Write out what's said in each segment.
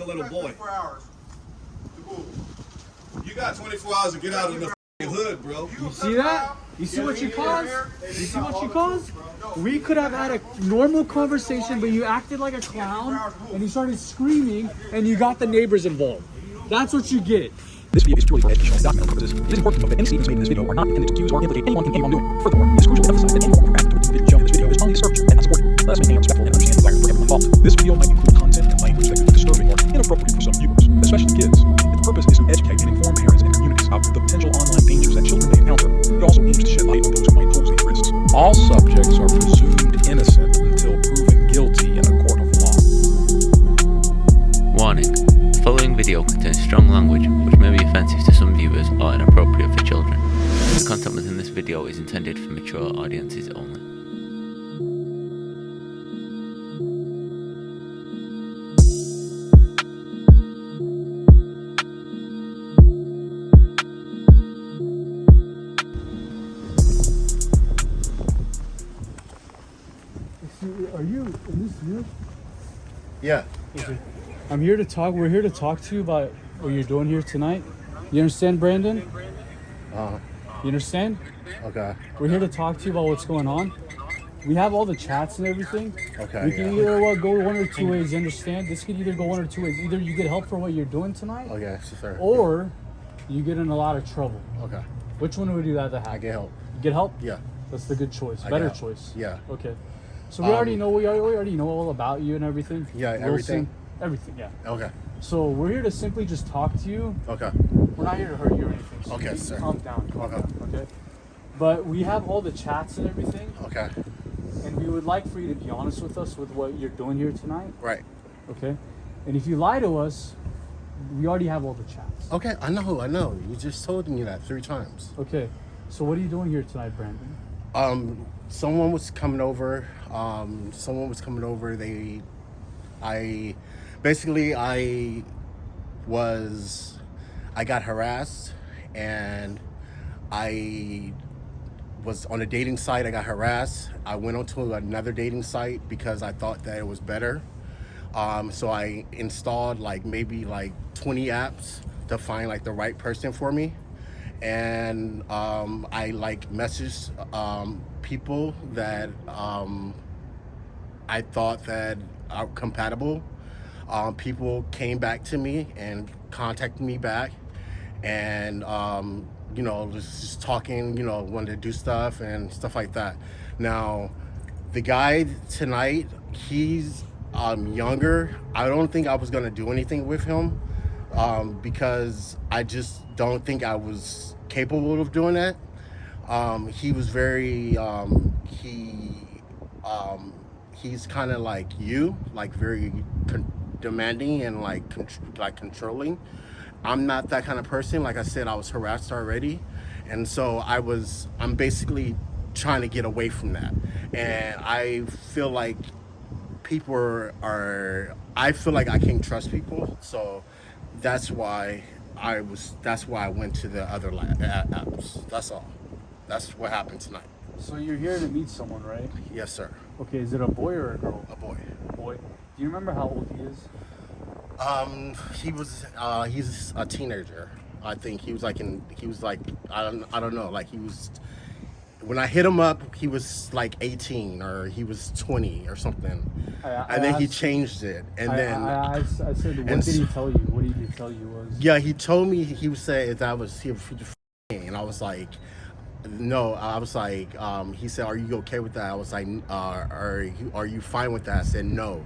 little boy. 24 hours to move. You got 24 hours to get out of the hood, bro. You see that? You see what you caused? You see what you caused? We could have had a normal conversation, but you acted like a clown and you started screaming and you got the neighbors involved. That's what you get. This video is purely for educational and documental purposes. It is important to note that any statements made in this video are not intended to accuse or implicate anyone in any wrongdoing. Furthermore, it is crucial to emphasize that any form of harassment towards the individual shown in this video is only destructive and not supported. Let us maintain a respectful and understanding environment for everyone involved. This video might include content and language that could be disturbing or inappropriate for some viewers, especially kids. Its purpose is to educate and inform parents and communities about the potential online dangers that children may encounter. It also aims to shed light on those who might pose these risks. All subjects are presumed innocent until proven guilty in a court of law. Warning. The following video contains strong language which may be offensive to some viewers or inappropriate for children. The content within this video is intended for mature audiences only. Is this you? Yeah. Okay. We're here to talk to you about what you're doing here tonight. You understand, Brandon? You understand? Okay. We're here to talk to you about what's going on. We have all the chats and everything. Okay. We can either go one or two ways, you understand? This could either go one or two ways. Either you get help for what you're doing tonight, Okay, sir. or you get in a lot of trouble. Okay. Which one would you rather have? I get help. You get help? Yeah. That's the good choice. I Better get help. choice. Yeah. Okay. So we already know all about you and everything. Yeah, Wilson, everything? everything, yeah. Okay. So we're here to simply just talk to you. Okay. We're not here to hurt you or anything. So Okay, you can sir. Calm down. Calm Okay. down. Okay. But we have all the chats and everything, Okay. and we would like for you to be honest with us with what you're doing here tonight. Right. Okay. And if you lie to us, we already have all the chats. Okay, I know. You just told me that 3 times. Okay. So what are you doing here tonight, Brandon? Someone was coming over. I got harassed, and I was on a dating site. I got harassed. I went onto another dating site because I thought that it was better. So I installed maybe 20 apps to find the right person for me. And I messaged people that I thought that are compatible. People came back to me and contacted me back, and just talking, wanted to do stuff and stuff like that. Now, the guy tonight, he's younger. I don't think I was gonna do anything with him because I just don't think I was capable of doing that. He was very he's kind of like you, very demanding and controlling. I'm not that kind of person. Like I said, I was harassed already, and so I'm basically trying to get away from that. And I feel like I feel like I can't trust people, so that's why I went to the other apps. That's all. That's what happened tonight. So you're here to meet someone, right? Yes, sir. Okay. Is it a boy or a girl? A boy. Boy. Do you remember how old he is? He's a teenager. I think he was I don't know, when I hit him up, he was 18 or he was 20 or something. And then he changed it. And I said, what did he tell you? What did he tell you was? Yeah, he told me he would say that he was and I was like, no. I was like, he said, are you okay with that? I was like, are you fine with that? I said no.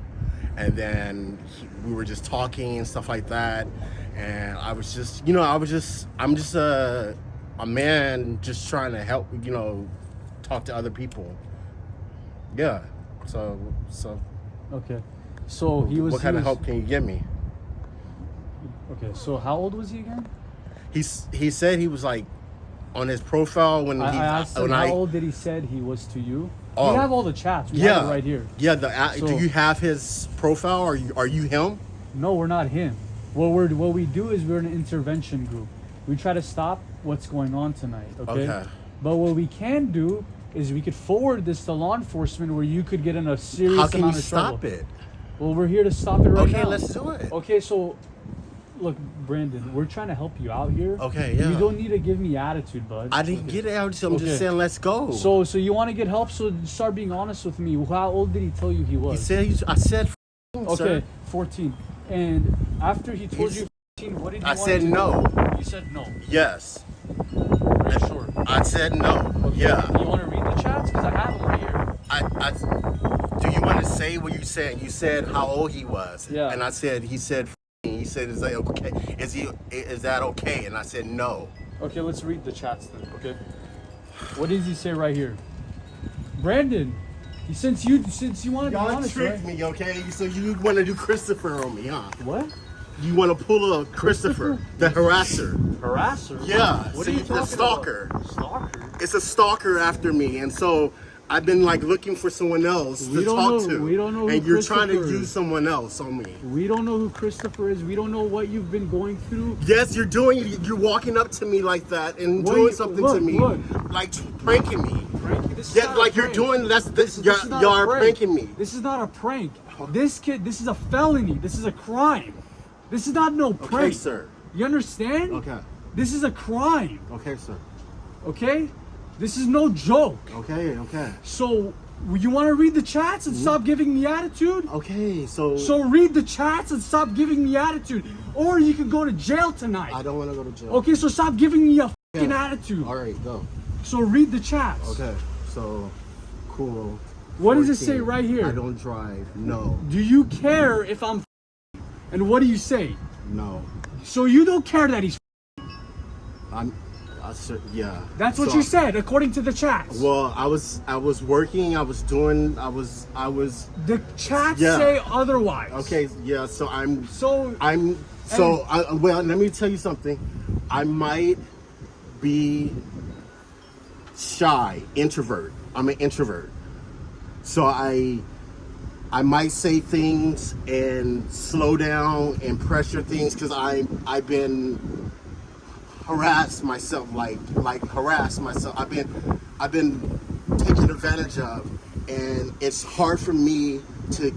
And then we were just talking and stuff like that. And I was just, I'm just a man just trying to help, talk to other people. Yeah. So. Okay. So he was. What kind of help can you give me? Okay. So how old was he again? He said he was on his profile when I asked him how old did he said he was to you? Oh, we have all the chats. We have it right here. Yeah. Do you have his profile? Are you him? No, we're not him. What we do is we're an intervention group. We try to stop what's going on tonight. Okay. But what we can do is we could forward this to law enforcement where you could get in a serious amount of trouble. How can you stop it? Well, we're here to stop it right now. Okay, let's do it. Okay, so look, Brandon, we're trying to help you out here. Okay, yeah. You don't need to give me attitude, bud. I didn't get it out, so I'm Okay. just saying, let's go. So you want to get help? So start being honest with me. How old did he tell you he was? He said, I said, okay, sir. 14. And after he told you 14, what did you I want said to no. do? You said no. Yes. Are you sure? I said no. Okay. Yeah. You want to read the chats? Because I have them right here. Do you want to say what you said? You said how old he was. Yeah. And I said, he said, is that okay? Is that okay? And I said no. Okay, let's read the chats then. Okay. What does he say right here? Brandon, since you want to be Y'all honest, tricked right? me, okay? So you want to do Christopher on me, huh? What? You want to pull a Christopher, the harasser. Harasser? Yeah. What See, are you talking the stalker. about? Stalker? It's a stalker after me, and so I've been like looking for someone else We to don't talk know- to. we don't know who and you're trying to Christopher is. use someone else on me. We don't know who Christopher is. We don't know what you've been going through. Yes, you're walking up to me like that and What doing you- something look, to me, look. like pranking me. Prank? This is Yeah, not a like you're prank. doing This is not y'all a are prank. pranking me. This is not a prank. This kid, this is a felony. This is a crime. This is not no prank. Okay, sir. You understand? Okay. This is a crime. Okay, sir. Okay? This is no joke. Okay, okay. So, you want to read the chats and stop giving me attitude? Okay, so So read the chats and stop giving me attitude. Or you can go to jail tonight. I don't want to go to jail. Okay, so stop giving me a fucking attitude. All right, go. So read the chats. Okay, so cool. What does it say 14, right here? I don't drive. No, Do you care if I'm and what do you say? no. So you don't care that he's Yeah. That's what So- you said according to the chats. Well, I was working. I was. The chats Yeah. say otherwise. Okay, yeah. So well, let me tell you something. I might be shy, introvert. I'm an introvert. So I might say things and slow down and pressure things because I've been harassed myself, like harass myself. I've been taken advantage of, and it's hard for me to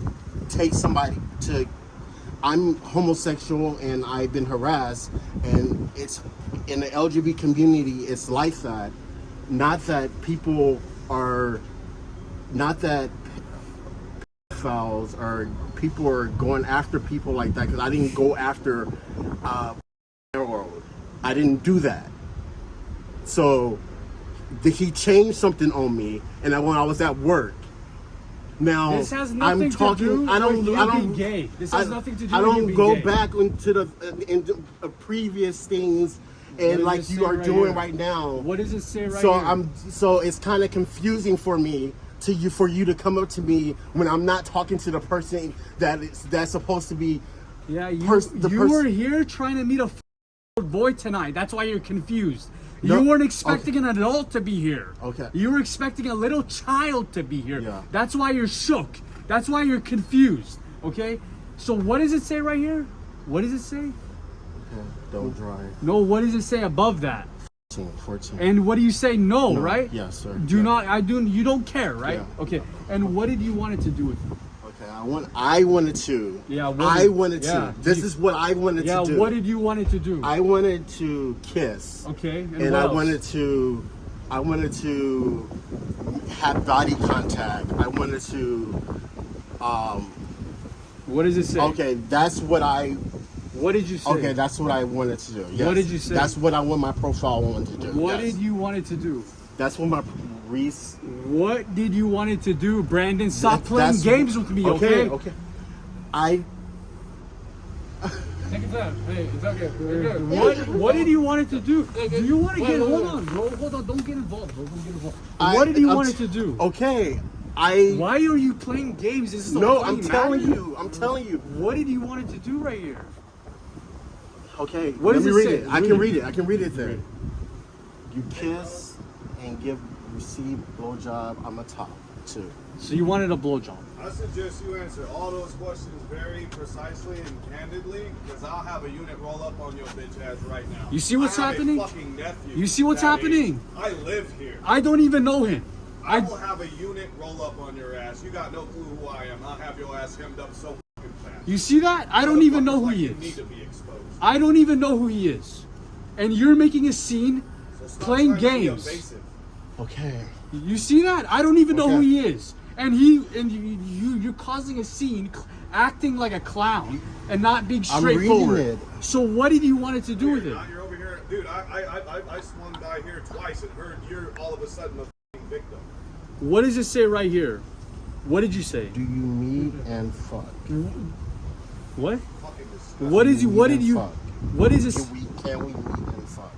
take somebody to. I'm homosexual and I've been harassed, and it's in the LGBT community. It's like that. Not that people are. Not that pedophiles or people are going after people like that. Because I didn't go after. I didn't do that. So he changed something on me, and when I was at work. Now This has nothing I'm talking. to do I don't. with you I don't. being gay. This has nothing to do I with you don't being go gay. back into the previous things, and does like it you say are right doing here? right now. What does it say right So here? So it's kind of confusing for me for you to come up to me when I'm not talking to the person that's supposed to be. Yeah, you the you person- were here trying to meet a boy tonight. That's why you're confused. No, You weren't expecting an adult to be here. Okay. You were expecting a little child to be here. Yeah. That's why you're shook. That's why you're confused. Okay? So what does it say right here? What does it say? Okay, don't drive. No, what does it say above that? 14. And what do you say? No, No. right? Yes, sir. Do Yeah. not. You don't care, right? Yeah. Okay. And what did you want it to do with me? Okay, I wanted to. Yeah, I wanted yeah. to. This is what I wanted Yeah. to do. What did you want it to do? I wanted to kiss. Okay. And what I else? wanted to have body contact. I wanted to What does it say? okay, that's what What did you say? okay, that's what I wanted to do. Yes. What did you say? That's what I want my profile on to do. What yes. did you want it to do? That's what my Reese. What did you want it to do, Brandon? Stop That- playing that's- games with me, okay? Okay. I Take it down. Hey, it's okay. We're good. What did you want it to do? Do you want to get? Hold on, bro. Hold on. Don't get involved, bro. Don't get involved. What did you want it to do? Okay. Why are you playing games? This is No, a I'm funny telling matter. you. I'm telling you. What did you want it to do right here? Okay. What let does me it read say? it. I Read can it. read it. I can read it there. You kiss and receive blowjob. I'm a top 2. So you wanted a blowjob. I suggest you answer all those questions very precisely and candidly, because I'll have a unit roll up on your bitch ass right now. You see what's I have happening? A fucking nephew You see what's that happening? age. I live here. I don't even know him. I will have a unit roll up on your ass. You got no clue who I am. I'll have your ass hemmed up so You see that? I don't even know who he Need is. to be exposed. I don't even know who he is. And you're making a scene, So stop playing trying to be games. evasive. Okay. You see that? I don't even know who Okay. he is. And you're causing a scene, acting like a clown and not being I'm straightforward. reading it. So what did you want it to do with it? Now you're over here, dude. I swung by here twice and heard you're all of a sudden a f***ing victim. What does it say right here? What did you say? Do you meet and fuck? What? Fucking disgusting. What is you? What Meet did and you? fuck. What is this? Can we meet and fuck?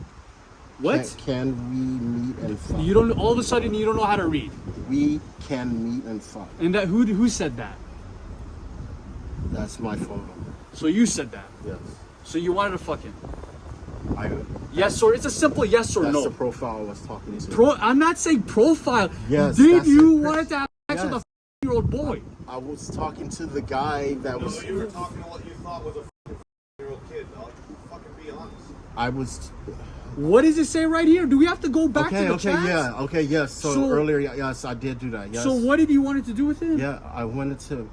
What? Can we meet and fuck? You don't. All of a sudden, you don't know how to read. We can meet and fuck. And that who said that? That's my phone number. So you said that. Yes. So you wanted to fuck him? Yes. Or it's a simple yes or That's no. the profile I was talking to. I'm not saying profile. Yes, Did that's you it. want to have sex with a Yes. 4-year-old boy? I was talking to the guy that was. So you were talking to what you thought was a f***-year-old kid, dog. Fucking be honest. I was. What does it say right here? Do we have to go back to the Okay, chats? yeah, okay, yes. So, So- earlier, yes, I did do that. Yes. So what did you want it to do with him? Yeah, I wanted to.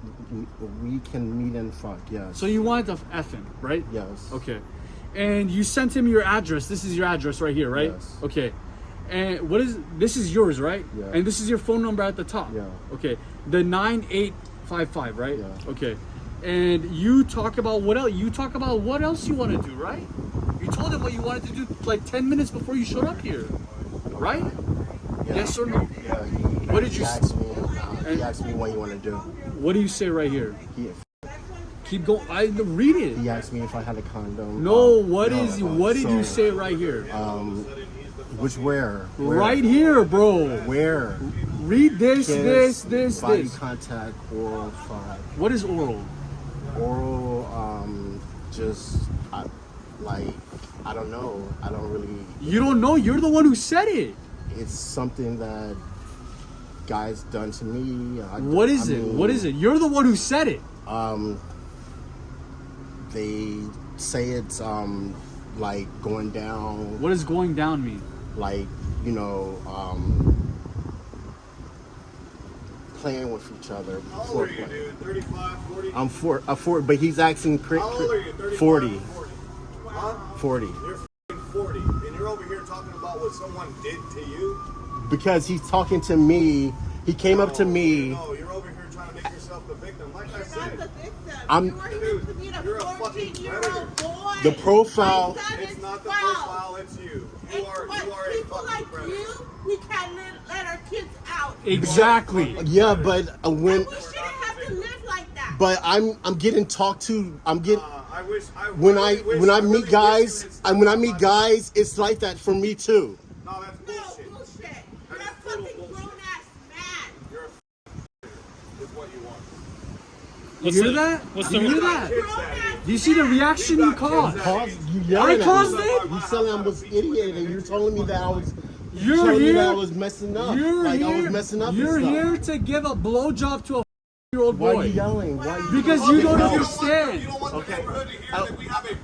We can meet and fuck. Yes. So you wanted to F him, right? Yes. Okay. And you sent him your address. This is your address right here, right? Yes. Okay. And this is yours, right? Yeah. And this is your phone number at the top. Yeah. Okay. The 9855, right? Yeah. Okay. And you talk about what else? You talk about what else you want to do, right? You told him what you wanted to do like 10 minutes before you showed up here, right? Yeah. Yes or no? Yeah. What did you? He asked me what you want to do. What do you say right here? He, Keep going. I read it. he asked me if I had a condom. No. What did so, you say right here? Where? Right here, bro. Where? Read this, Kiss, this. Body contact, oral fuck. What is oral? Oral, just, I don't know. I don't really. You don't know. You're the one who said it. It's something that guys done to me. What is it? What is it? You're the one who said it. They say it's like going down, What does going down mean? like, you know, playing with each other. How old are you, dude? 35, 40? I'm 4, but he's asking How old are you? 35 40. or 40? Huh? 40. You're f***ing 40. And you're over here talking about what someone did to you? Because he's talking to me. He came up to me. No, you're over here trying to make yourself the victim. Like I You're said. not the victim. I'm- You are here to be You're a a fucking 14-year-old boy. The profile- My son It's is not the 12. profile, it's you. And You are but a people fucking like predator. you, we can't let our kids out. Exactly. Yeah, but And when, we shouldn't have to live like that. but I'm getting talked to. I'm getting. I wish I When really I wish- when I really meet wish guys, you had and when I stopped meet my- guys, it's like that for me too. No, that's No, bullshit. bullshit. You're That a is total fucking bullshit. grown-ass man. You're a is what you want. You hear that? You hear that? Grown-ass Do you see the reaction you caused? You yelling at caused me. it? You telling I was idiot, and you're telling me that I was. You're telling me that I here. was messing up. You're like here. I was messing up. You're and stuff. here to give a blowjob to a 4-year-old Why boy. are you yelling? Why? Are you Because yelling? you don't No. understand. You don't want the Okay. neighborhood to hear that we have a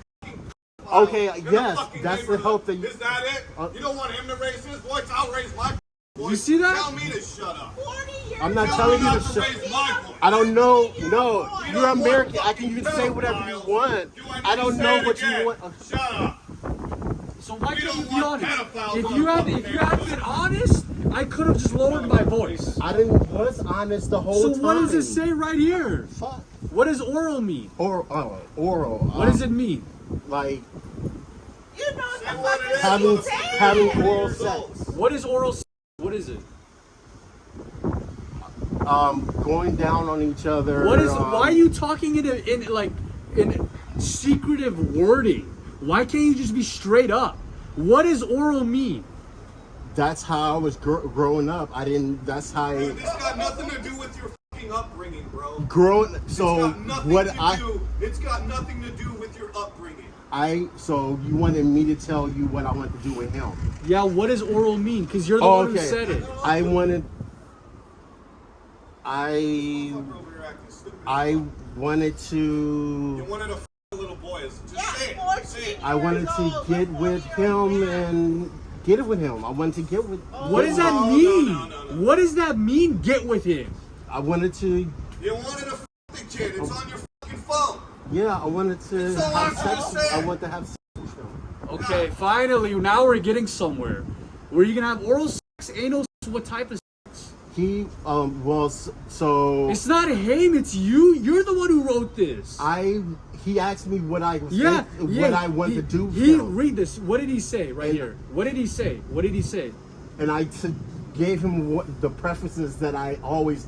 Okay, You're the yes, fucking that's the neighborhood. help that you. Is that it? You don't want him to raise his voice? I'll raise my voice. You see that? Tell me to shut up. 40 years I'm not old. telling you Tell to me not shut. raise my voice. I don't know. No, You you're don't want American. I fucking can you can say whatever you pedophiles. want. Do I need I don't to say know it what again? you want. Shut up. So why We can't you don't be want honest? pedophiles If on you the had fucking been honest, I could have just lowered my voice. I didn't was honest the whole So time. what does it say right here? Fuck. What does oral mean? Oral. What does it mean? Like You know what the Say what fuck it is. having is saying. having oral sex. What is oral sex? What is it? Going down on each other. What is? Why are you talking in secretive wording? Why can't you just be straight up? What does oral mean? That's how I was growing up. I didn't. That's how Dude, this got nothing to do with your fucking upbringing, bro. growing. It's So got nothing what to I do. It's got nothing to do with your upbringing. so you wanted me to tell you what I want to do with him. Yeah, what does oral mean? Because you're the Oh, one who okay. said it. I wanted. Fuck over here acting stupid. I wanted You to. wanted a little boy. Just Yeah, say it. 14 Say it. I wanted to get with him and get it with him. I wanted to get with. What does that No, mean? no. What does that mean? Get with him. I wanted to. You wanted a fucking kid. It's on your fucking phone. Yeah, I wanted to have sex. I want to have sex with him. Okay, finally, now we're getting somewhere. Were you gonna have oral sex, anal sex, what type of sex? He, so It's not him, it's you. You're the one who wrote this. he asked me what I was what I wanted to do. Read this. What did he say right here? What did he say? What did he say? And I gave him the preferences that I always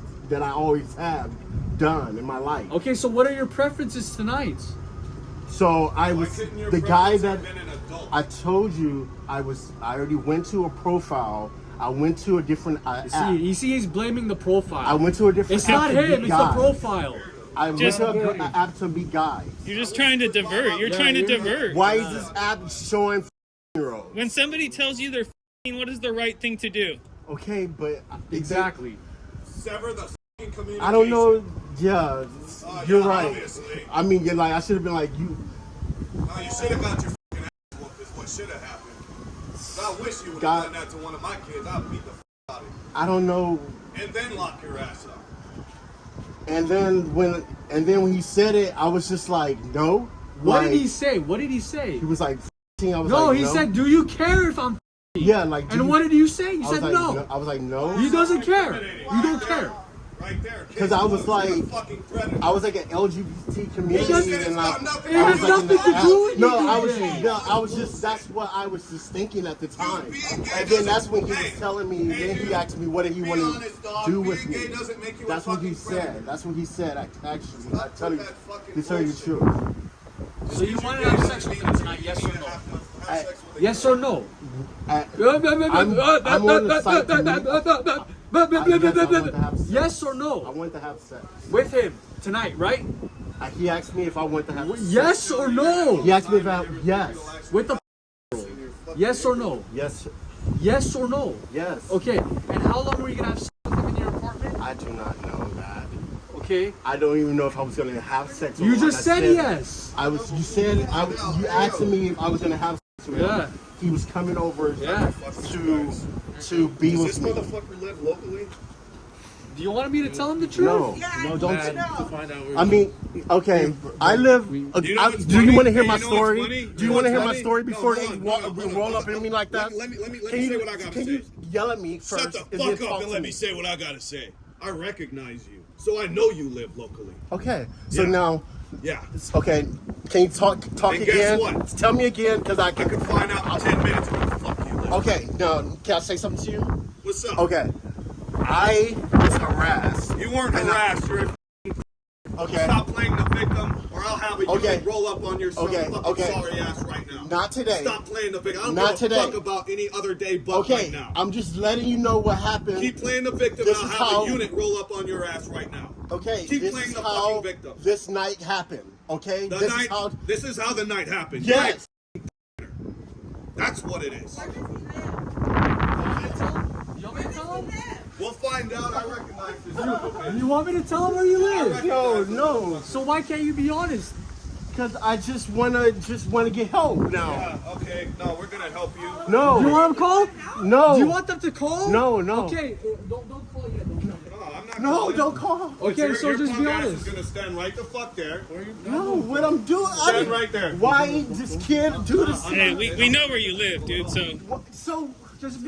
have done in my life. Okay, so what are your preferences tonight? So I Why was couldn't your the guy preference that have been an adult? I told you I already went to a profile. I went to a different app. You see, he's blaming the profile. I went to a different It's app not to him, meet it's guys. the profile. I went to an app to meet guys. You're just trying to divert. You're trying to divert. Why is this app showing year-olds? When somebody tells you they're what is the right thing to do? Okay, but Exactly. Sever the fucking communication. I don't know. Yeah, you're yeah, right. obviously. I mean, you're like I should have been like you. No, you should have got your fucking ass whooped is what should have happened. I wish you would God. have done that to one of my kids. I'd beat the out of you. I don't know. And then lock your ass up. And then when he said it, I was just like, no. What Like, did he say? What did he say? He was like, I was No, like, he said, do you care if I'm yeah, like. And what did you say? You I was said like, no. I was like, no. He doesn't care. You don't care. Right there. 'Cause I was like- fucking predator. I was like an LGBT community, It's and got like, nothing- It I has was like in nothing the to app. do with No, you, I was. DJ. No, I was just. That's what I was just thinking at the time. being gay And then that's doesn't- when he was hey, telling me. hey, Then he dude, asked me what he be wanted honest, to dog. do Being with me. gay doesn't make you a That's what he fucking predator. said. That's what he said. Actually, I tell you, with that fucking to tell you the bullshit. truth. So you want to have sex with him tonight, yes or no? Yes or no? I'm on the site to meet- Yes or I no? wanted to have sex. With him tonight, right? He asked me if I wanted to have sex. Yes or no? He asked me about yes. With the yes or no? Yes. Yes or no? Yes. Okay. And how long were you gonna have sex with him in your apartment? I do not know that. Okay. I don't even know if I was gonna have sex. or You not. just I said yes. I was. You said you asked me if I was gonna have sex with him. Yeah. He was coming over Yeah. to be Does with this me. motherfucker live locally? Do you want me to tell him the truth? No. Yeah, No, I don't. need to know. I mean, okay. I live. You know what's do you funny? want to hear Hey, my you know what's story? funny? Do you know want to what's hear my funny? story before No, they hold on, roll up at me like that? Let me Can you, say what I gotta can say. you yell at me first? Shut the and then fuck talk up and to let me say what I gotta say. I recognize you, so I know you live locally. Okay. So Yeah. now, Yeah. okay. Can you talk And guess again? what? Tell me again, because I I can. can find out in 10 minutes where the fuck you live. Okay. Now, can I say something to you? What's up? Okay. I was harassed. You weren't harassed. You're Okay. Stop playing the victim, or I'll have a Okay. unit roll up on your son Okay, fucking okay. sorry ass right now. Not today. Stop playing the victim. I don't Not give a today. fuck about any other day but Okay. right now. I'm just letting you know what happened. Keep playing the victim, This and is I'll have how- a unit roll up on your ass right now. Okay. Keep This playing is the how fucking victim. this night happened. Okay. The This night. is how. This is how the night happened. Yes. That's what it is. Where does he live? You want me to tell him? We'll find out. I recognize this. son of a bitch. You want me to tell him where you live? No. So why can't you be honest? Because I just wanna get help now. Yeah, okay. No, we're gonna help you. No. Do you want them to call? No. Do you want them to call? No. Okay, don't call yet. Don't call. No, I'm not. No, calling. don't call. But Okay, so your just be punk ass honest. is gonna stand right the fuck there. No, what I'm doing. Stand right there. Why this kid do this? Hey, we know where you live, dude. So So just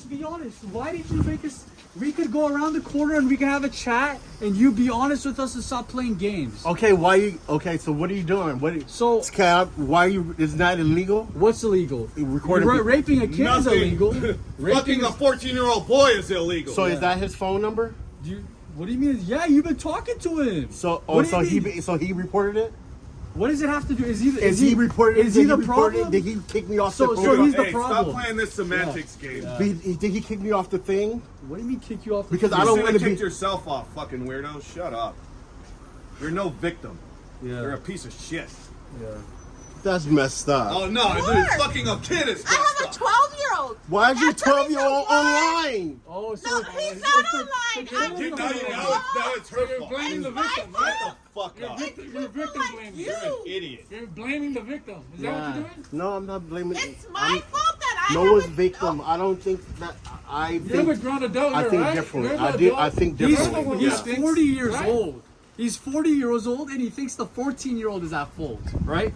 be honest. Why did you make us? We could go around the corner and we can have a chat, and you be honest with us and stop playing games. Okay, why you? Okay, so what are you doing? So Why you? Is that illegal? what's illegal? Recording people. Raping a kid is Nothing. illegal. Fucking a 14-year-old boy is illegal. So is that his phone number? What do you mean? Yeah, you've been talking to him. So What do you mean? he reported it. What does it have to do? Is he reported? Is he did the report problem? it? Did he kick me off So- the? so he's the Hey, problem. stop playing this semantics game. Did he kick me off the thing? What do you mean kick you off? the Because phone? I don't You want to should have kicked be. yourself off, fucking weirdo. Shut up. You're no victim. Yeah. You're a piece of shit. That's messed up. Oh no, dude, fucking a kid is I have a messed up. 12-year-old. Why is your That's what 12-year-old he said. online? Oh, so No, he's not online. I'm You know, now it's her fault. blaming the my victim, fault. right? Fuck up. It's You're people victim like blaming. you. You're an idiot. You're blaming the victim. Is that what you're doing? No, I'm not blaming. It's my fault that I No have one's a- victim. I don't think that. I You're a think. grown adult, I here, think right? different. You're an I adult. think He's differently. he's 40 years Right? old. He's 40 years old and he thinks the 14-year-old is at fault, right?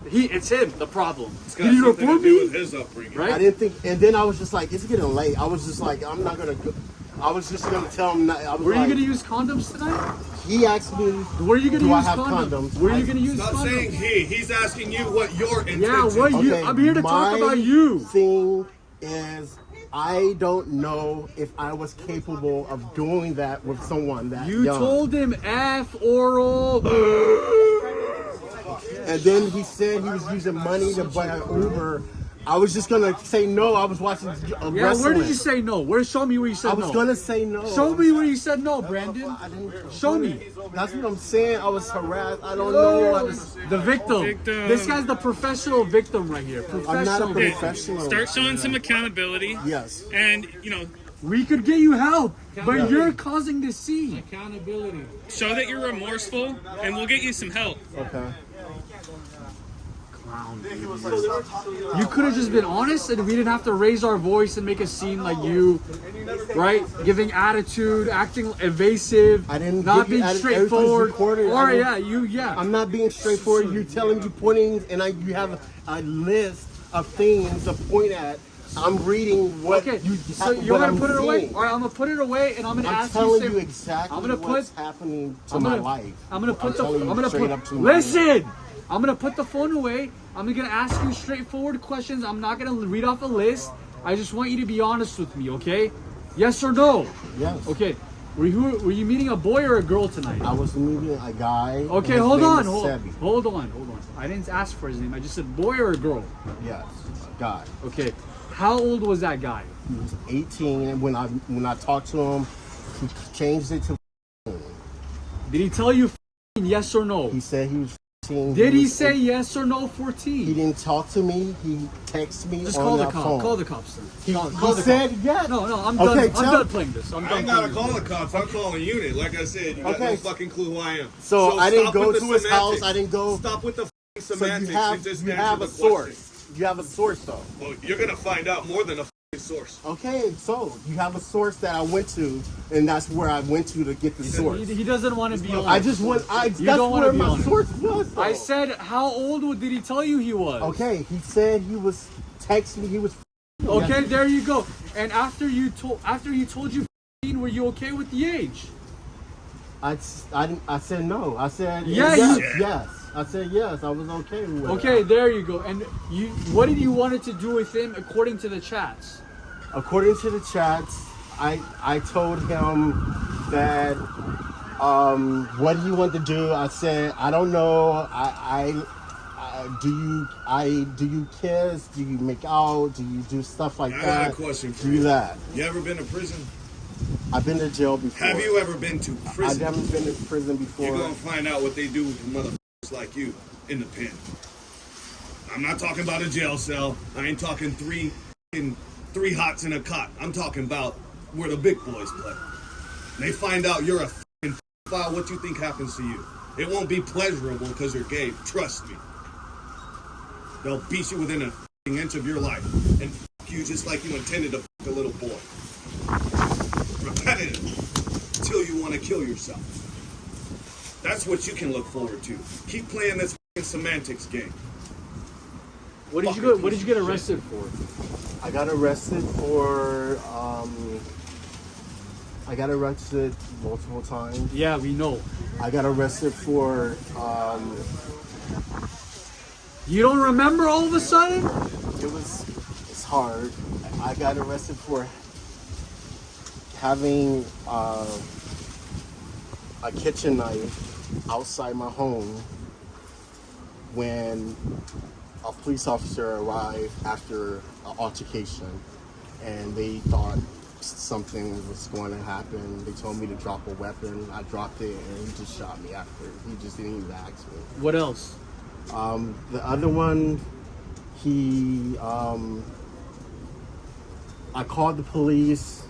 It's him, the problem. It's got Did he something report to do me? with his upbringing. Right? I didn't think, and then I was just like, it's getting late. I was just like, I'm not gonna go. I was just gonna tell him. Were you gonna use condoms tonight? He asked me, Were you gonna do I use have condoms? condoms? Were you gonna use Stop condoms? saying he. He's asking you what your intention. Yeah, what you? I'm here to talk my about you. Thing is, I don't know if I was capable of doing that with someone that You young. told him F oral. And then he said he was using money to buy an Uber. I was just gonna say no. I was watching wrestling. Yeah, where did you say no? Show me where you said I no. was gonna say no. Show me where you said no, Brandon. I didn't. Show me. That's what I'm saying. I was harassed. I don't know. I was, The victim. Victim. This guy's the professional victim right here. Professional. I'm not a victim. professional. Start showing some accountability. Yes. And, you know, We could get you help, but you're causing this scene. accountability. Show that you're remorseful, and we'll get you some help. Okay. You could have just been honest, and we didn't have to raise our voice and make a scene like you, right? Giving attitude, acting evasive, I didn't not give you being attitude. straightforward. Everything's recorded. Or I don't- yeah. I'm not being straightforward. You telling you pointing, and you have a list of things to point at. I'm reading what Okay, you. so you're what gonna I'm put it away. seeing. All right, I'm gonna put it away, and I'm gonna I'm ask telling you. you exactly I'm gonna what's put- happening to I'm my gonna, life. I'm gonna put telling you I'm gonna straight put. up to my Listen, I'm gonna put the phone away. I'm gonna ask you straightforward questions. I'm not gonna read off a list. I just want you to be honest with me, okay? Yes or no? Yes. Okay. Were you meeting a boy or a girl tonight? I was meeting a guy. Okay, and his hold name on, is hold Sebi. on. I didn't ask for his name. I just said boy or a girl. Yes, guy. Okay. How old was that guy? He was 18, and when I talked to him, he changed it to. Did he tell you yes or no? He said he was 14. Did he was say 18. yes or no? He 14. didn't talk to me. He texted me Just on call the that cop. phone. Call the cops. Then. He Call the said cops. yes. No, I'm Okay, done. I'm tell- done playing this. I'm I done ain't gotta playing call the cops. I'm calling unit. Like I said, you got Okay. no fucking clue who I am. So I didn't stop go with to the his house. semantics. I didn't go. Stop with the fucking So semantics you have and just you answer have the a source. question. You have a source though. Well, you're gonna find out more than a fucking source. Okay, so you have a source that I went to, and that's where I went to get the this. source. He doesn't want to be honest. I just went. That's don't wanna where be my honest. source was. Though. I said, how old did he tell you he was? Okay, he said he was texting. He was. Okay, there you go. And after he told you 15, were you okay with the age? I said no. I said Yeah, yes, you- yes. I said yes. I was okay with it. Okay, there you go. And what did you wanted to do with him according to the chats? According to the chats, I told him that what do you want to do? I said I don't know. Do you kiss? Do you make out? Do you do stuff like I that? got a question for Do you. that. You ever been to prison? I've been to jail before. Have you ever been to I prison? haven't been to prison before. You're gonna find out what they do with motherfuckers like you in the pen. I'm not talking about a jail cell. I ain't talking three hots in a cot. I'm talking about where the big boys play. They find out you're a fucking file. What you think happens to you? It won't be pleasurable because you're gay. Trust me. They'll beat you within a fucking inch of your life and fuck you just like you intended to fuck a little boy. Repetitive until you want to kill yourself. That's what you can look forward to. Keep playing this fucking semantics game. What did you get arrested for? I got arrested for. I got arrested multiple times. Yeah, we know. I got arrested for. You don't remember all of a sudden? It's hard. I got arrested for having a kitchen knife outside my home when a police officer arrived after an altercation, and they thought something was going to happen. They told me to drop a weapon. I dropped it, and he just shot me after. He just didn't even ask me. What else? The other one, I called the police.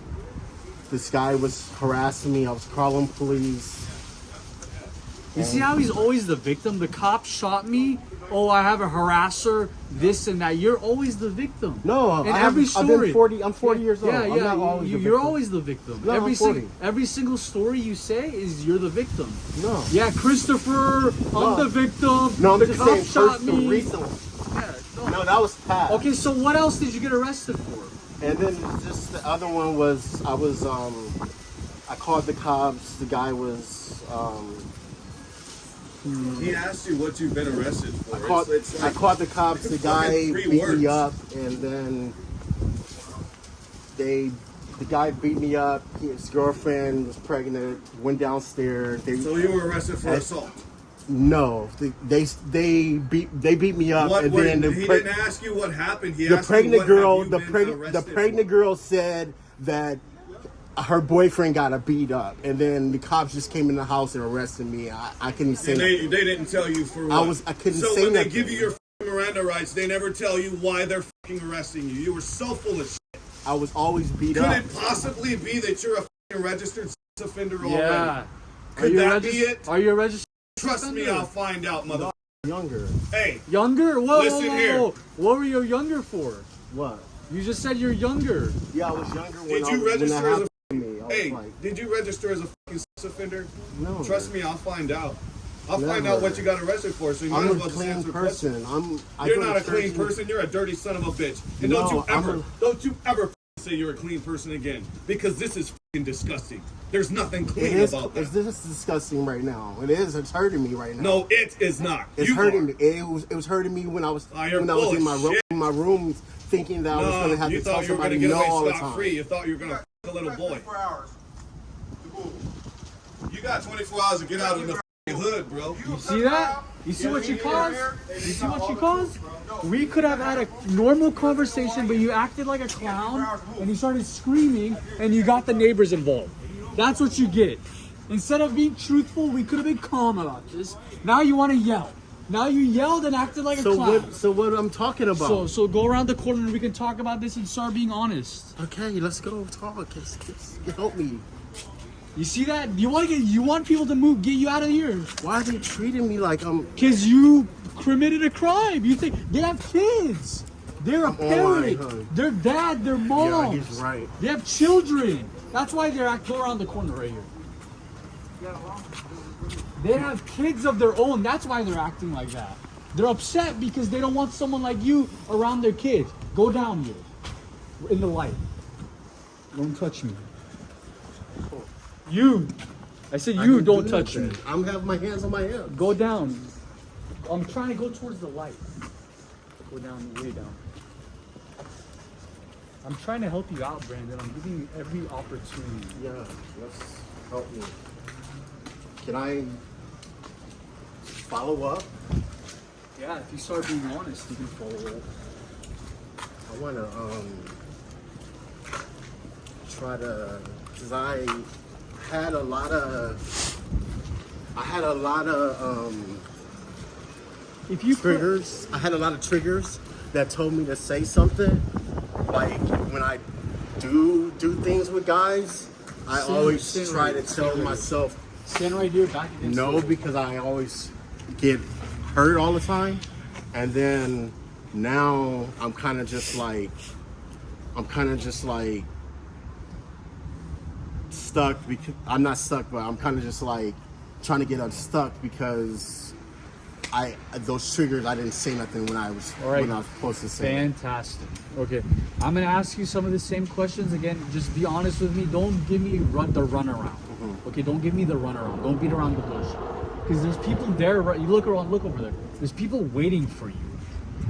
This guy was harassing me. I was calling police. You see how he's always the victim? The cop shot me oh, I have a harasser, this and that. You're always the victim. No, in I every I've story. been 40. I'm 40 years old. Yeah, I'm yeah. not always the You're victim. always the victim. No, I'm 40. Every single story you say is you're the victim. No. Yeah, Christopher, I'm the victim. No, I'm the just cop saying shot first me. recently. Yeah, No, that was past. Okay, so what else did you get arrested for? And then just the other one was I called the cops. The guy was He asked you what you've been arrested for. I called the cops. The guy three beat words. me up, and then the guy beat me up. His girlfriend was pregnant. Went downstairs. So you were arrested for assault. No, they beat me up, and then he didn't ask you what happened. He the asked pregnant you what girl, have you the been pregnant arrested girl said that her boyfriend got her beat up, and then the cops just came in the house and arrested me. I couldn't say for. nothing. They didn't tell you for what. I couldn't so say when nothing. they give you your Miranda rights, they never tell you why they're arresting you. You were so full of shit. I was always beat Could up. it possibly be that you're a registered sex offender already? Yeah. Could that be it? Are you a registered? Trust me, I'll find out, mother. Younger. Hey, Younger? Whoa, Listen whoa, here. whoa. What were you younger for? What? You just said you're younger. Yeah, I was younger when did you when register that as a happened to me. I was Hey, like, did you register as a fucking sex offender? no. Trust me, I'll find out. I'll find Never. out what you got arrested for, so you might I'm as a well just clean answer questions. person. You're go to not a church clean and- person. You're a dirty son of a bitch. And No, don't you ever say you're a clean person again, because this is fucking disgusting. There's nothing clean about that. This is disgusting right now. It is. It's hurting me right now. No, it is not. It's You hurting are. me. It was hurting me when I was you're when I was full in my of room, shit. thinking that I was going to have you to tell thought you were somebody going to get no all away the scot time. free. You thought you were going to fuck a little boy. You got 24 hours to get out of the fucking hood, bro. You see that? You see what you caused? You see what you caused? We could have had a normal conversation, but you acted like a clown and you started screaming and you got the neighbors involved. That's what you get. Instead of being truthful, we could have been calm about this. Now you want to yell. Now you yelled and acted like a clown. So what I'm talking about? So go around the corner and we can talk about this and start being honest. Okay, let's go talk. Help me. You see that? You want people to get you out of here. Why are they treating me like I'm? Because you committed a crime. You think they have kids. They're a online, parent. huh? Their dad, their mom. Yeah, he's right. They have children. That's why go around the corner right here. They have kids of their own. That's why they're acting like that. They're upset because they don't want someone like you around their kids. Go down here. In the light. Don't touch me. You. I said you don't touch me. I'm having my hands on my hips. Go down. I'm trying to go towards the light. Go down, way down. I'm trying to help you out, Brandon. I'm giving you every opportunity. Yeah, let's help me. Can I follow up? Yeah, if you start being honest, you can follow up. I want to try to, cause I had a lot of If you triggers. I had a lot of triggers that told me to say something. Like when I do things with guys, I always try to tell myself stand right here, back against no, because I always get hurt all the time. And then now I'm kind of just like stuck, because I'm not stuck, but I'm kind of just like trying to get unstuck because those triggers, I didn't say nothing when I was when I was supposed to say. Fantastic. Okay, I'm gonna ask you some of the same questions again. Just be honest with me. Don't give me the runaround. Okay, don't give me the runaround. Don't beat around the bush. Because there's people there. You look around. Look over there. There's people waiting for you.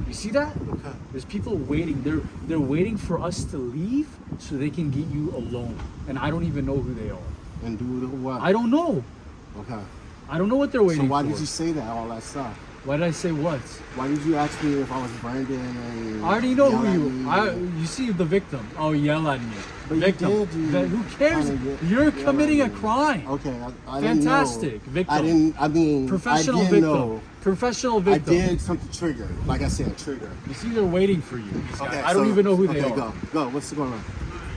You see that? Okay. There's people waiting. They're waiting for us to leave so they can get you alone. And I don't even know who they are. And do what? I don't know. Okay. I don't know what they're waiting So why for. did you say that, all that stuff? Why did I say what? Why did you ask me if I was Brandon and I already know yell at who me? you see the victim. Oh, yell at me. But you victim. did, Who cares? kinda You're yell committing at a me. crime. Okay, I Fantastic. didn't know. Victim. Professional I did victim. know. Professional I victim. did something trigger. Like I said, trigger. You see, they're waiting for you. These guys. Okay, I don't so- even know who they okay, are. go. What's going on?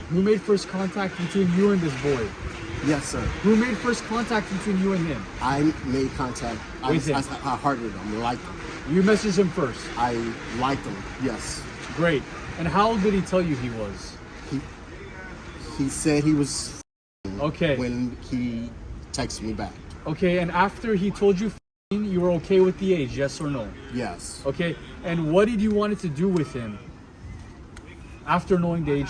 Who made first contact between you and this boy? Yes, sir. Who made first contact between you and him? I made contact. I With him. hearted him, liked him. You messaged him first. I liked him. Yes. Great. And how old did he tell you he was? He said he was Okay. when he texted me back. Okay, and after he told you you were okay with the age, yes or no? Yes. Okay, and what did you want to do with him after knowing the age?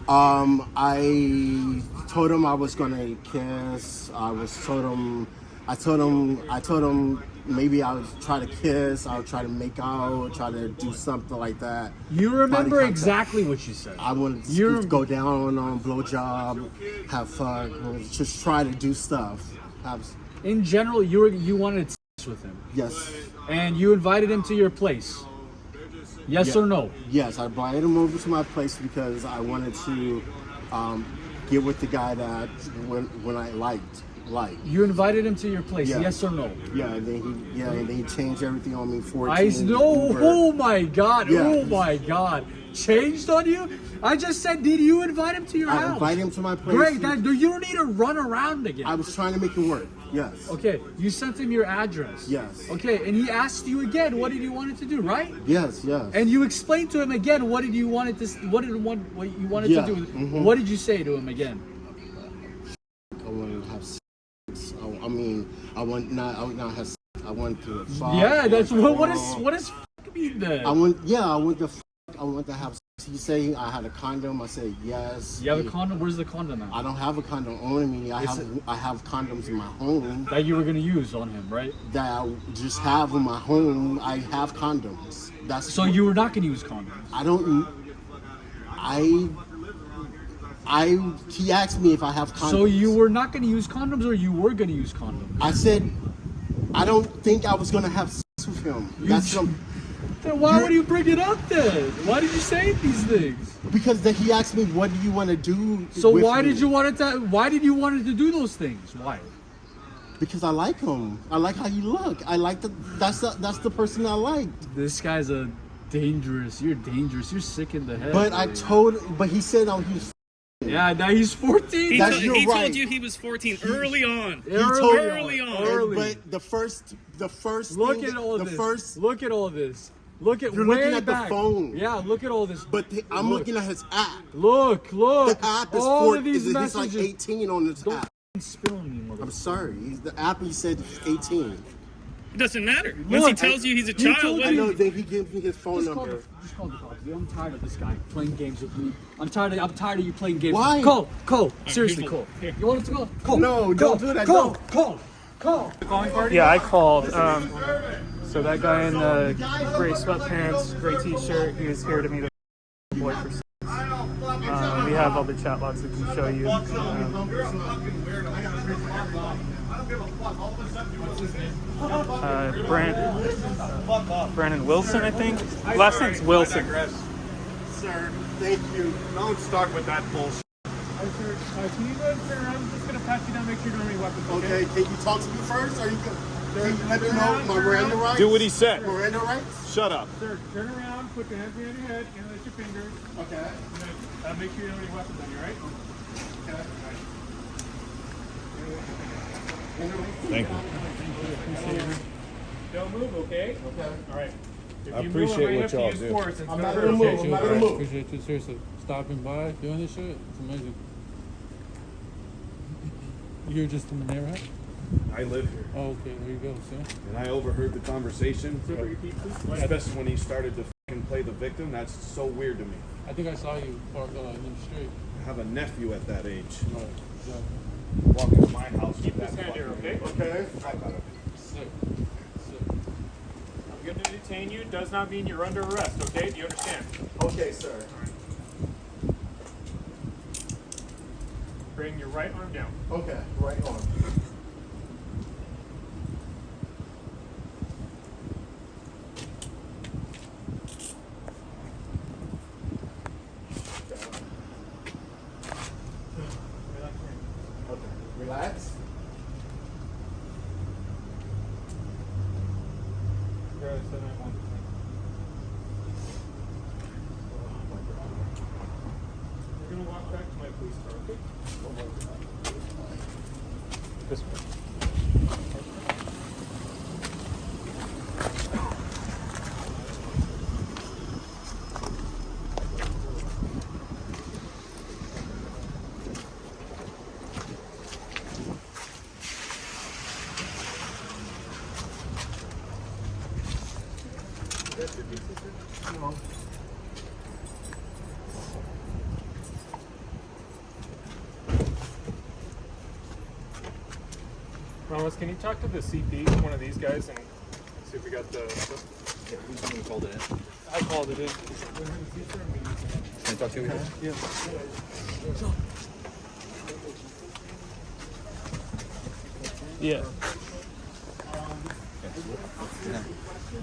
I told him I was gonna kiss. I told him maybe I would try to kiss. I would try to make out, try to do something like that. You remember Body contact. exactly what you said. I wanted to go down on blowjob, have fun, just try to do stuff. In general, you wanted sex with him, Yes. and you invited him to your place. Yes Yeah. or no? Yes, I invited him over to my place because I wanted to get with the guy that when I liked. You invited him to your place. Yeah. Yes or no? Yeah, and then he changed everything on me. 14. I know. Uber. Oh my God. Yeah. Oh my God. Changed on you? I just said, did you invite him to your I house? invited him to my place. Great. You don't need to run around again. I was trying to make it work. Yes. Okay. You sent him your address. Yes. Okay. And he asked you again, what did you want it to do, right? Yes. Yes. And you explained to him again what you wanted to Yeah. do. Mhm. What did you say to him again? I wanted to have sex. I want not have sex. I want to fuck. Yeah, that's what does fuck mean then? I want to have sex. He said I had a condom. I said yes. You have a condom? Where's the condom at? I don't have a condom on me. I have condoms in my home That you were gonna use on him, right? that I just have in my home. I have condoms. So you were not gonna use condoms. I don't. He asked me if I have condoms. So you were not gonna use condoms, or you were gonna use condoms? I said I don't think I was gonna have sex with him. Then why would you bring it up then? Why did you say these things? Because he asked me, "What do you want to do?" So with why me? did you want to do those things? Why? Because I like him. I like how you look. I like that's the person I liked. This guy's you're dangerous. You're sick in the head. But he said, "Oh, he's." Yeah, now he's 14. He, That's told, you're he right. told you he was 14 early on. Early on. But the first. Look thing, at all the this. First. Look at all this. Look at You're way looking at back. the phone. Yeah, look at all this. But I'm looking at his app. Look. The app is all of he's these like messages. 18 on this Don't app. spill me, mother. I'm sorry. The app he said 18. It doesn't matter. Once he tells you he's a child, told what I know. Then he gives me his phone Just call number. the cops. I'm tired of this guy playing games with me. I'm tired of you playing games. Why? Call. Seriously, call. You want us to call? Call. No, don't do that. Call. Don't. Call. Yeah, I called. So that guy in the gray sweatpants, gray t-shirt, he was here to meet a boy for sex. We have all the chat logs that can show you. Brandon Wilson, I think. Last name's Wilson. Sir, thank you. Don't start with that bullshit. Can you go turn around? I'm just gonna pat you down, make sure you don't have any weapons. Okay, can you talk to me first? Or can you let me know my Miranda rights? Do what he said. Miranda rights? Shut up. Sir, turn around, put your hands behind your head, and lift your fingers. Okay. And then, make sure you don't have any weapons on you, right? Okay. Thank you. Don't move, okay? Okay. All right. If I you appreciate move, what y'all use do. force. I'm not gonna move. I'm not gonna move. Appreciate you seriously stopping by, doing this shit. It's amazing. You're just in the neighborhood? I live here, Oh, okay, there you go, see? and I overheard the conversation, Sit for your feet, please. especially when he started to fucking play the victim. That's so weird to me. I think I saw you parked in the street. I have a nephew at that age. Right, exactly. Walking to my house Keep with this that hand here, fucking- okay? Okay. Sick. I'm going to detain you. Does not mean you're under arrest, okay? Do you understand? Okay, sir. Bring your right arm down. Okay, right on. Relax. We're going to walk back to my police car, okay? This way. Ramos, can you talk to the CP, one of these guys, and see if we got the... Yeah, who's the one who called it in? I called it in. Can I talk to you? Yeah.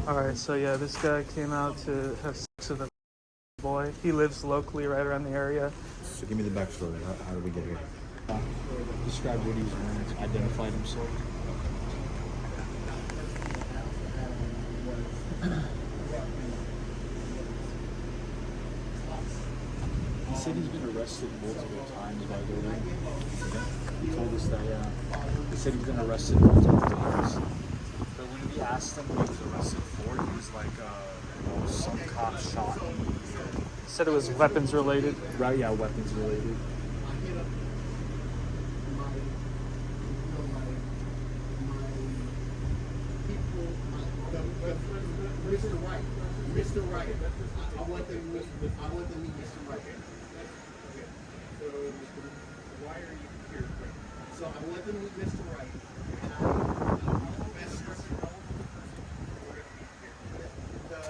Alright, so yeah, this guy came out to have sex with a boy. He lives locally right around the area. So give me the backstory. How did we get here? Describe what he's wearing, identified himself. He said he's been arrested multiple times by the way. He told us that, yeah. He said he's been arrested multiple times. But when we asked him what he was arrested for, he was like, some cop shot him. Said it was weapons related. Right, yeah, weapons related. Mr. Wright. Mr. Wright. I want them to meet Mr. Wright. So, why are you here? So I want them to meet Mr. Wright. The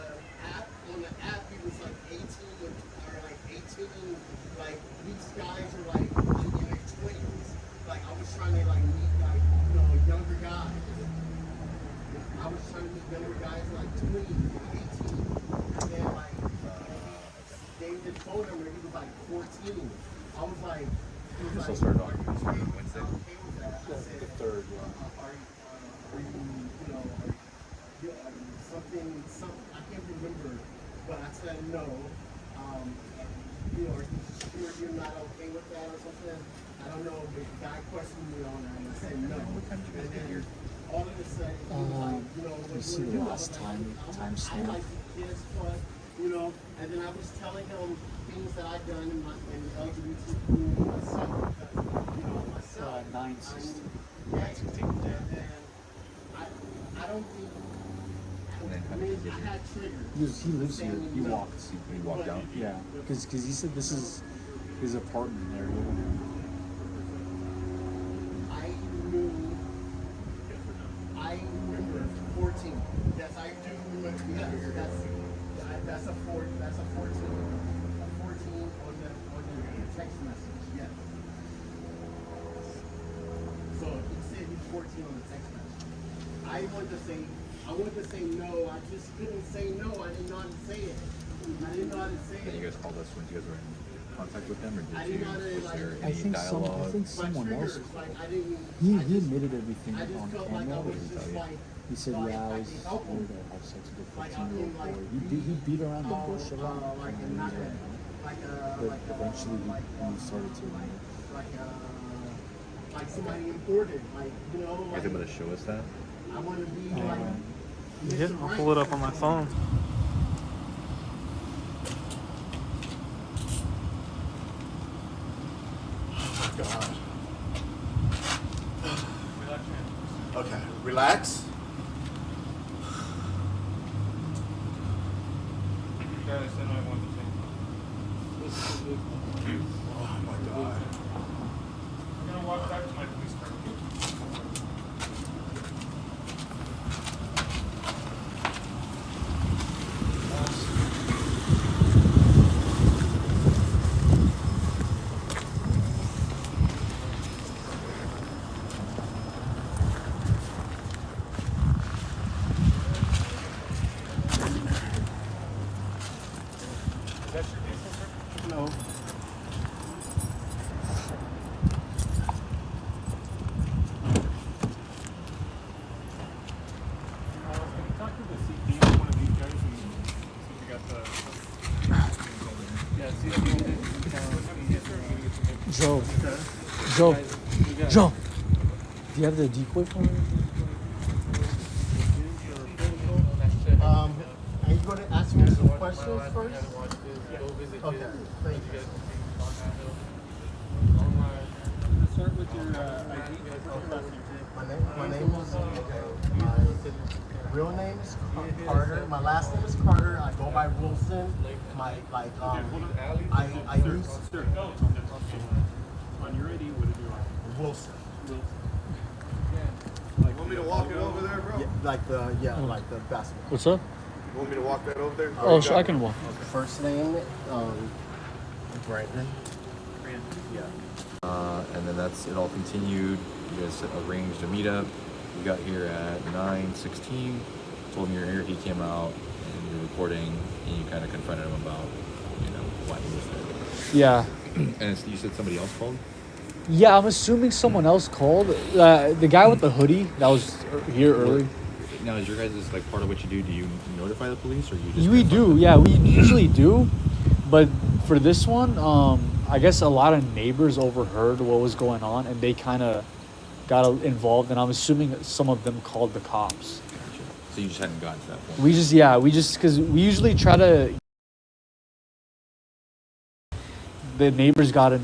app, on the app, he was like 18 or like 18. Like, these guys are like in their 20s. Like, I was trying to like meet like, you know, younger guys. I was trying to meet younger guys like 20, 18, and then like gave his phone number. He was like 14. I was like, This will start on Wednesday. The third, yeah. Are you something? I can't remember, but I said no. You know, are you sure you're not okay with that or something? I don't know. The guy questioned me on that, and I said no. What time did you guys get here? All of a sudden, he was like, you know, You see the last time I stamp? like the kids, but, you know, and then I was telling him things that I've done in the LGBT community myself, because, you know, myself. 960. And then I don't think, I mean, I had triggers. He lives here. He walked. He walked down. Yeah, because he said this is his apartment area. I remember 14. Yes, I do remember. Yes, that's a 14. That's a 14. A 14 on the text message. Yes. So he said he's 14 on the text message. I wanted to say no. I just couldn't say no. I didn't know how to say it. I didn't know how to say Then it. you guys called us when you guys were in contact with them, or I did didn't know how to, was there like, any dialogue? I think someone else. I didn't. He admitted everything I just on felt like I camera. was just like. He said, like, yeah, I was can help wanted him. to have sex with a Like, 14-year-old like, boy. He beat around the bush a lot. Like, not that, But eventually he started to admit. like somebody imported, like, you know, You guys like, able to show us that? I want to be like. Yeah, I'll pull it up on my phone. God. Okay, relax. Oh my God. I'm gonna walk back to my police car. No. Joe. Joe. Do you have the decoy for me? Are you going to ask me some questions first? Okay, thank you. start with your ID. My name is my real name is Carter. My last name is Carter. I go by Wilson. My I use On your ID, what did you want? Wilson. You want me to walk it over there, bro? Yeah, like the basketball. What's up? You want me to walk that over there? Oh, sure, I can walk. First name, Brandon. And then it all continued. You guys arranged a meetup. You got here at 9:16. Told him you're here. He came out and you're recording, and you kind of confronted him about, why he was there. Yeah. And you said somebody else called? Yeah, I'm assuming someone else called. The guy with the hoodie that was here early. Now, is your guys like part of what you do? Do you notify the police, or you just? We do, yeah, we usually do. But for this one, I guess a lot of neighbors overheard what was going on, and they kind of got involved. And I'm assuming that some of them called the cops. Gotcha. So you just hadn't gotten to that point. Because we usually try to. The neighbors got a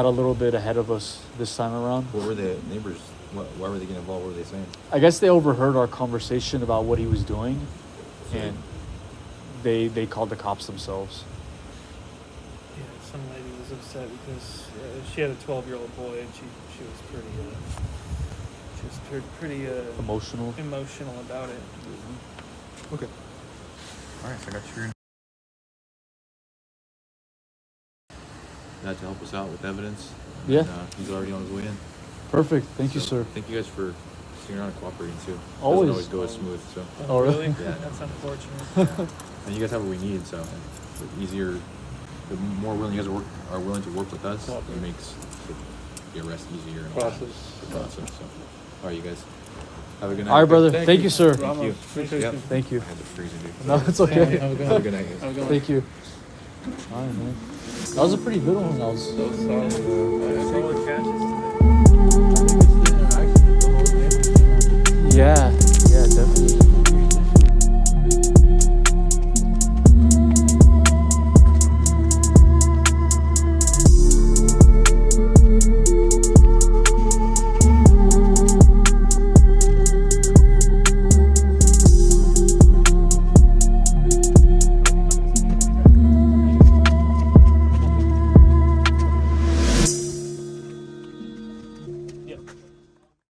little bit ahead of us this time around. What were the neighbors? Why were they getting involved? What were they saying? I guess they overheard our conversation about what he was doing, and they called the cops themselves. Yeah, some lady was upset because she had a 12-year-old boy, and she was pretty Emotional. emotional about it. Okay. All right, so I got your. That to help us out with evidence. Yeah. And, he's already on his way in. Perfect. Thank you, sir. Thank you guys for sticking around and cooperating too. Always. Doesn't always go as smooth. So. Oh, really? Yeah. That's unfortunate. And you guys have what we need. So the easier, the more willing you guys are willing to work with us, it makes the arrest easier. And the process. So, all right, you guys. Have a good night. All right, brother. Thank you, sir. Thank you. Yep. Thank you. I had the freezing, dude. No, it's okay. Have a good night, guys. Thank you. All right, man. That was a pretty good one. Solid catches today.